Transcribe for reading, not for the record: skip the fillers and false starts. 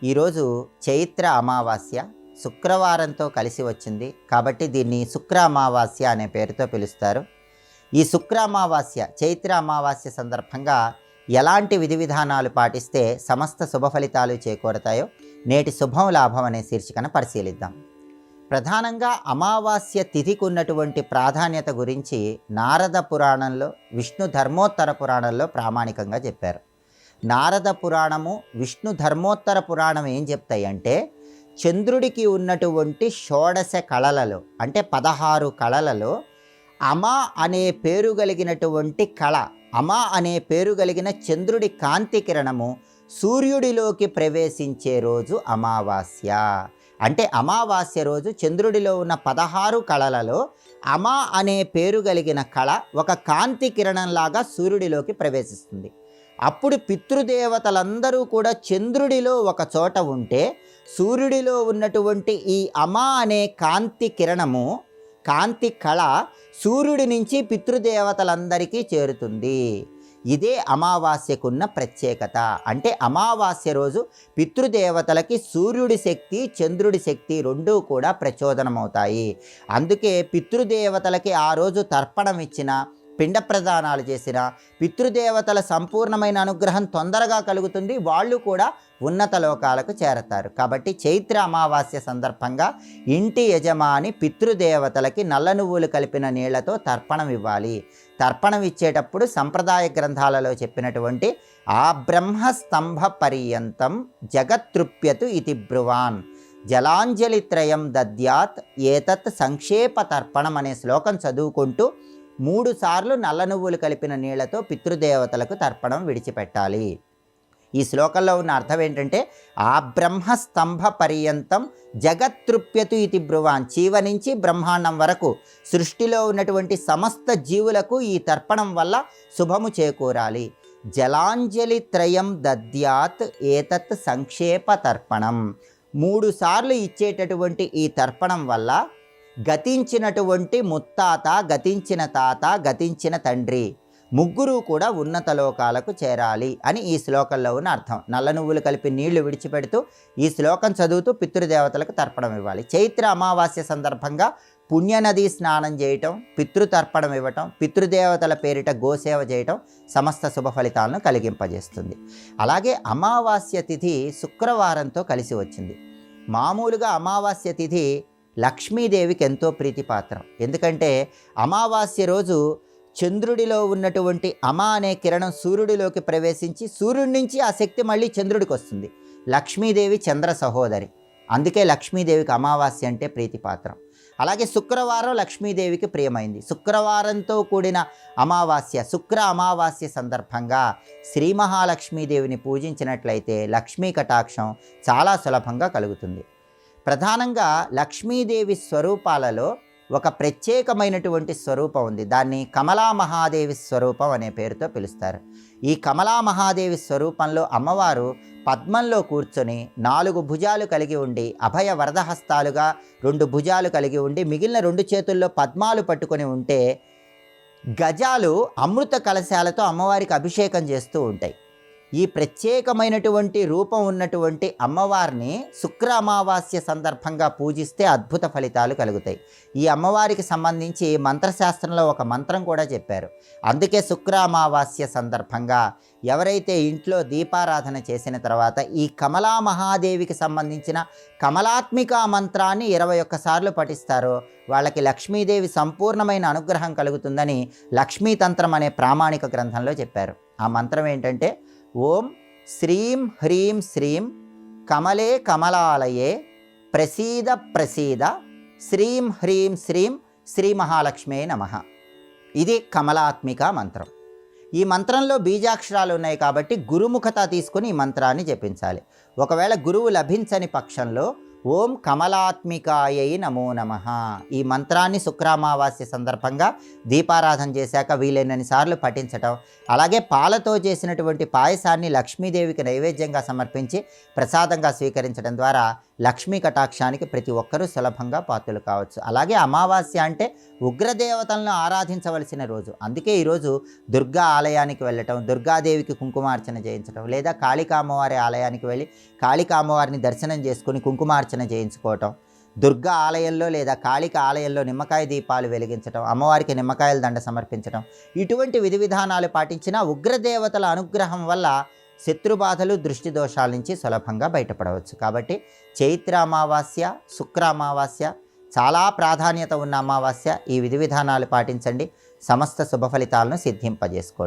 ఈరోజు చైత్ర అమావాస్య శుక్రవారంతో కలిసి వచ్చింది కాబట్టి దీన్ని శుక్ర అమావాస్య అనే పేరుతో పిలుస్తారు. ఈ శుక్ర అమావాస్య చైత్ర అమావాస్య సందర్భంగా ఎలాంటి విధి విధానాలు పాటిస్తే సమస్త శుభ ఫలితాలు చేకూరతాయో నేటి శుభం లాభం అనే శీర్షికను పరిశీలిద్దాం. ప్రధానంగా అమావాస్య తిథికి ఉన్నటువంటి ప్రాధాన్యత గురించి నారద పురాణంలో, విష్ణు ధర్మోత్తర పురాణంలో ప్రామాణికంగా చెప్పారు. నారద పురాణము, విష్ణు ధర్మోత్తర పురాణం ఏం చెప్తాయి అంటే, చంద్రుడికి ఉన్నటువంటి షోడశ కళలలో అంటే 16 కళలలో అమ అనే పేరు కలిగినటువంటి కళ, అమ అనే పేరు కలిగిన చంద్రుడి కాంతి కిరణము సూర్యుడిలోకి ప్రవేశించే రోజు అమావాస్య. అంటే అమావాస్య రోజు చంద్రుడిలో ఉన్న 16 కళలలో అమ అనే పేరు కలిగిన కళ ఒక కాంతి కిరణంలాగా సూర్యుడిలోకి ప్రవేశిస్తుంది. అప్పుడు పితృదేవతలందరూ కూడా చంద్రుడిలో ఒక చోట ఉంటే సూర్యుడిలో ఉన్నటువంటి ఈ అమ అనే కాంతి కిరణము, కాంతి కళ సూర్యుడి నుంచి పితృదేవతలందరికీ చేరుతుంది. ఇదే అమావాస్యకున్న ప్రత్యేకత. అంటే అమావాస్య రోజు పితృదేవతలకి సూర్యుడి శక్తి, చంద్రుడి శక్తి రెండూ కూడా ప్రచోదనమవుతాయి. అందుకే పితృదేవతలకి ఆ రోజు తర్పణం ఇచ్చిన, పిండ ప్రదానాలు చేసిన పితృదేవతల సంపూర్ణమైన అనుగ్రహం తొందరగా కలుగుతుంది, వాళ్ళు కూడా ఉన్నత లోకాలకు చేరతారు. కాబట్టి చైత్ర అమావాస్య సందర్భంగా ఇంటి యజమాని పితృదేవతలకి నల్ల నువ్వులు కలిపిన నీళ్లతో తర్పణం ఇవ్వాలి. తర్పణం ఇచ్చేటప్పుడు సంప్రదాయ గ్రంథాలలో చెప్పినటువంటి ఆ బ్రహ్మస్తంభ పర్యంతం జగతృప్యతు ఇతి బ్రువాన్ జలాంజలిత్రయం దద్యాత్ ఏతత్ సంక్షేప తర్పణం అనే శ్లోకం చదువుకుంటూ 3 సార్లు నల్ల నువ్వులు కలిపిన నీళ్లతో పితృదేవతలకు తర్పణం విడిచిపెట్టాలి. ఈ శ్లోకంలో ఉన్న అర్థం ఏంటంటే, ఆ బ్రహ్మస్తంభ పర్యంతం జగతృప్యతు ఇతి బ్రువాన్, జీవ నుంచి బ్రహ్మాండం వరకు సృష్టిలో ఉన్నటువంటి సమస్త జీవులకు ఈ తర్పణం వల్ల శుభము చేకూరాలి. జలాంజలి త్రయం దద్యాత్ ఏతత్ సంక్షేప తర్పణం, 3 సార్లు ఇచ్చేటటువంటి ఈ తర్పణం వల్ల గతించినటువంటి ముత్తాత, గతించిన తాత, గతించిన తండ్రి ముగ్గురు కూడా ఉన్నత లోకాలకు చేరాలి అని ఈ శ్లోకంలో ఉన్న అర్థం. నల్ల నువ్వులు కలిపి నీళ్లు విడిచిపెడుతూ ఈ శ్లోకం చదువుతూ పితృదేవతలకు తర్పణం ఇవ్వాలి. చైత్ర అమావాస్య సందర్భంగా పుణ్యనదీ స్నానం చేయటం, పితృతర్పణం ఇవ్వటం, పితృదేవతల పేరిట గోసేవ చేయటం సమస్త శుభ ఫలితాలను కలిగింపజేస్తుంది. అలాగే అమావాస్య తిథి శుక్రవారంతో కలిసి వచ్చింది. మామూలుగా అమావాస్య తిథి లక్ష్మీదేవికి ఎంతో ప్రీతిపాత్రం. ఎందుకంటే అమావాస్య రోజు చంద్రుడిలో ఉన్నటువంటి అమ అనే కిరణం సూర్యుడిలోకి ప్రవేశించి సూర్యుడి నుంచి ఆ శక్తి మళ్ళీ చంద్రుడికి వస్తుంది. లక్ష్మీదేవి చంద్ర సహోదరి, అందుకే లక్ష్మీదేవికి అమావాస్య అంటే ప్రీతిపాత్రం. అలాగే శుక్రవారం లక్ష్మీదేవికి ప్రియమైంది. శుక్రవారంతో కూడిన అమావాస్య, శుక్ర అమావాస్య సందర్భంగా శ్రీ మహాలక్ష్మీదేవిని పూజించినట్లయితే లక్ష్మీ కటాక్షం చాలా సులభంగా కలుగుతుంది. ప్రధానంగా లక్ష్మీదేవి స్వరూపాలలో ఒక ప్రత్యేకమైనటువంటి స్వరూపం ఉంది. దాన్ని కమలా మహాదేవి స్వరూపం అనే పేరుతో పిలుస్తారు. ఈ కమలా మహాదేవి స్వరూపంలో అమ్మవారు పద్మంలో కూర్చొని 4 భుజాలు కలిగి ఉండి, అభయ వరదహస్తాలుగా 2 భుజాలు కలిగి ఉండి, మిగిలిన 2 చేతుల్లో పద్మాలు పట్టుకొని ఉంటే గజాలు అమృత కలశాలతో అమ్మవారికి అభిషేకం చేస్తూ ఉంటాయి. ఈ ప్రత్యేకమైనటువంటి రూపం ఉన్నటువంటి అమ్మవారిని శుక్ర అమావాస్య సందర్భంగా పూజిస్తే అద్భుత ఫలితాలు కలుగుతాయి. ఈ అమ్మవారికి సంబంధించి మంత్రశాస్త్రంలో ఒక మంత్రం కూడా చెప్పారు. అందుకే శుక్ర అమావాస్య సందర్భంగా ఎవరైతే ఇంట్లో దీపారాధన చేసిన తర్వాత ఈ కమలా మహాదేవికి సంబంధించిన కమలాత్మిక మంత్రాన్ని 21 సార్లు పఠిస్తారో వాళ్ళకి లక్ష్మీదేవి సంపూర్ణమైన అనుగ్రహం కలుగుతుందని లక్ష్మీతంత్రం అనే ప్రామాణిక గ్రంథంలో చెప్పారు. ఆ మంత్రం ఏంటంటే, ఓం శ్రీం హ్రీం శ్రీం కమలే కమలాలయే ప్రసీద ప్రసీద శ్రీం హ్రీం శ్రీం శ్రీ మహాలక్ష్మే నమః. ఇది కమలాత్మిక మంత్రం. ఈ మంత్రంలో బీజాక్షరాలు ఉన్నాయి కాబట్టి గురుముఖత తీసుకుని ఈ మంత్రాన్ని జపించాలి. ఒకవేళ గురువు లభించని పక్షంలో ఓం కమలాత్మికాయై నమో నమః ఈ మంత్రాన్ని శుక్రామావాస్య సందర్భంగా దీపారాధన చేశాక వీలైనన్ని సార్లు పఠించటం, అలాగే పాలతో చేసినటువంటి పాయసాన్ని లక్ష్మీదేవికి నైవేద్యంగా సమర్పించి ప్రసాదంగా స్వీకరించడం ద్వారా లక్ష్మీ కటాక్షానికి ప్రతి ఒక్కరూ సులభంగా పాత్రలు కావచ్చు. అలాగే అమావాస్య అంటే ఉగ్రదేవతలను ఆరాధించవలసిన రోజు. అందుకే ఈరోజు దుర్గా ఆలయానికి వెళ్ళటం, దుర్గాదేవికి కుంకుమార్చన చేయించడం, లేదా కాళికా అమ్మవారి ఆలయానికి వెళ్ళి కాళికా అమ్మవారిని దర్శనం చేసుకుని కుంకుమార్చన చేయించుకోవటం, దుర్గా ఆలయంలో లేదా కాళిక ఆలయంలో నిమ్మకాయ దీపాలు వెలిగించడం, అమ్మవారికి నిమ్మకాయల దండ సమర్పించడం, ఇటువంటి విధి విధానాలు పాటించిన ఉగ్రదేవతల అనుగ్రహం వల్ల శత్రుబాధలు, దృష్టి దోషాల నుంచి సులభంగా బయటపడవచ్చు. కాబట్టి చైత్ర అమావాస్య, శుక్ర అమావాస్య చాలా ప్రాధాన్యత ఉన్న అమావాస్య. ఈ విధి విధానాలు పాటించండి, సమస్త శుభ ఫలితాలను సిద్ధింపజేసుకోండి.